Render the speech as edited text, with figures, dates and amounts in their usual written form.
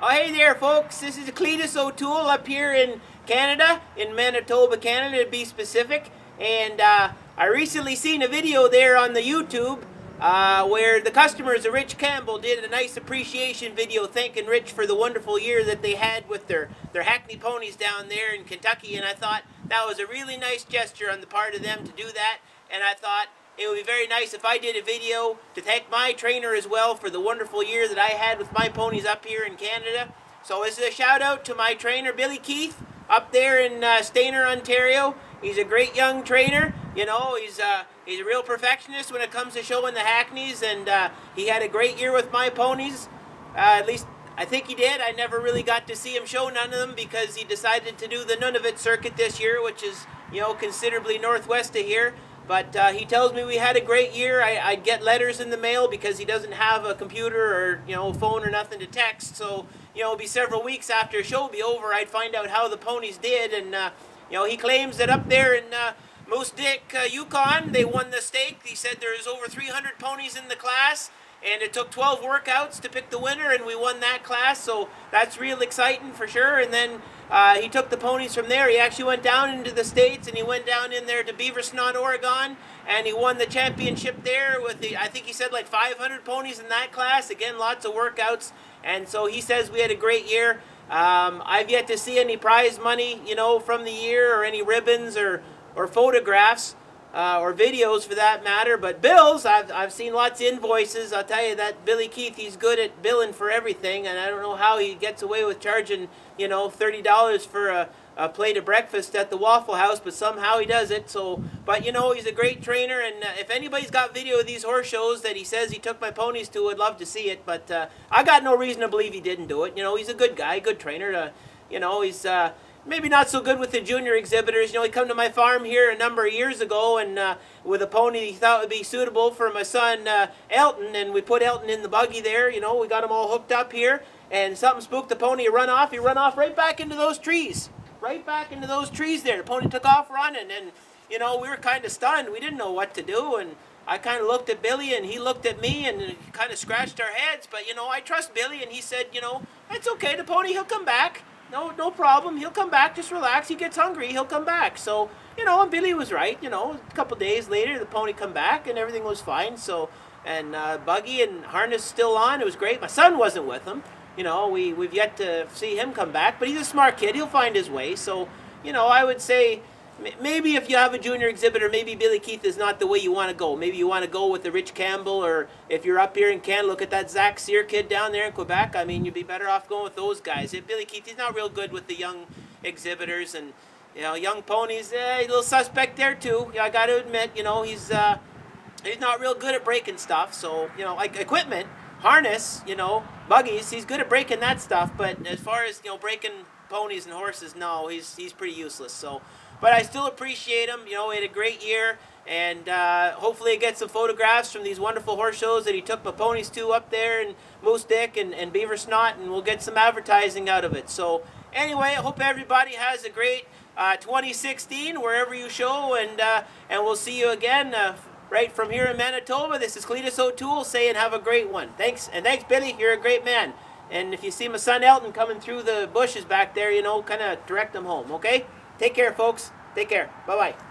Oh, hey there, folks. This is Cletus O'Toole up here in Canada, in Manitoba, Canada, to be specific. And I recently seen a video there on the YouTube where the customers of Rich Campbell did a nice appreciation video thanking Rich for the wonderful year that they had with their Hackney ponies down there in Kentucky. And I thought that was a really nice gesture on the part of them to do that. And I thought it would be very nice if I did a video to thank my trainer as well for the wonderful year that I had with my ponies up here in Canada. So this is a shout out to my trainer, Billy Keith, up there in Stayner, Ontario. He's a great young trainer. You know, he's a real perfectionist when it comes to showing the Hackneys, and he had a great year with my ponies. At least I think he did. I never really got to see him show none of them because he decided to do the Nunavut circuit this year, which is, you know, considerably northwest of here. But he tells me we had a great year. I'd get letters in the mail because he doesn't have a computer or, you know, phone or nothing to text. So, you know, it'll be several weeks after a show will be over, I'd find out how the ponies did. And, you know, he claims that up there in Moose Dick, Yukon, they won the stake. He said there's over 300 ponies in the class. And it took 12 workouts to pick the winner, and we won that class, so that's real exciting for sure. And then he took the ponies from there. He actually went down into the States, and he went down in there to Beaver Snot, Oregon, and he won the championship there with I think he said like 500 ponies in that class. Again, lots of workouts, and so he says we had a great year. I've yet to see any prize money, you know, from the year, or any ribbons or photographs. Or videos for that matter, but bills, I've seen lots of invoices. I'll tell you that Billy Keith, he's good at billing for everything, and I don't know how he gets away with charging, you know, $30 for a plate of breakfast at the Waffle House, but somehow he does it. So, but you know, he's a great trainer, and if anybody's got video of these horse shows that he says he took my ponies to, I'd love to see it, but I got no reason to believe he didn't do it. You know, he's a good guy, good trainer. You know, he's maybe not so good with the junior exhibitors. You know, he come to my farm here a number of years ago, and with a pony he thought would be suitable for my son Elton, and we put Elton in the buggy there. You know, we got him all hooked up here, and something spooked the pony. He run off right back into those trees. Right back into those trees there. The pony took off running, and, you know, we were kind of stunned. We didn't know what to do, and I kind of looked at Billy, and he looked at me, and kind of scratched our heads. But, you know, I trust Billy, and he said, you know, it's okay, the pony, he'll come back. No problem. He'll come back. Just relax. He gets hungry. He'll come back. So, you know, and Billy was right. You know, a couple days later, the pony come back and everything was fine. So, and buggy and harness still on. It was great. My son wasn't with him. You know, we've yet to see him come back, but he's a smart kid. He'll find his way. So, you know, I would say maybe if you have a junior exhibitor, maybe Billy Keith is not the way you want to go. Maybe you want to go with the Rich Campbell, or if you're up here in Canada, look at that Zach Sear kid down there in Quebec. I mean, you'd be better off going with those guys. Billy Keith, he's not real good with the young exhibitors, and, you know, young ponies, a little suspect there too. I got to admit, you know, he's not real good at breaking stuff. So, you know, like equipment, harness, you know, buggies, he's good at breaking that stuff. But as far as, you know, breaking ponies and horses, no, he's pretty useless. So, but I still appreciate him. You know, he had a great year, and hopefully I get some photographs from these wonderful horse shows that he took my ponies to up there in Moose Dick and Beaver Snot, and we'll get some advertising out of it. So anyway, I hope everybody has a great 2016 wherever you show, and we'll see you again right from here in Manitoba. This is Cletus O'Toole saying have a great one. Thanks, and thanks, Billy. You're a great man. And if you see my son Elton coming through the bushes back there, you know, kind of direct him home, okay? Take care, folks. Take care. Bye-bye.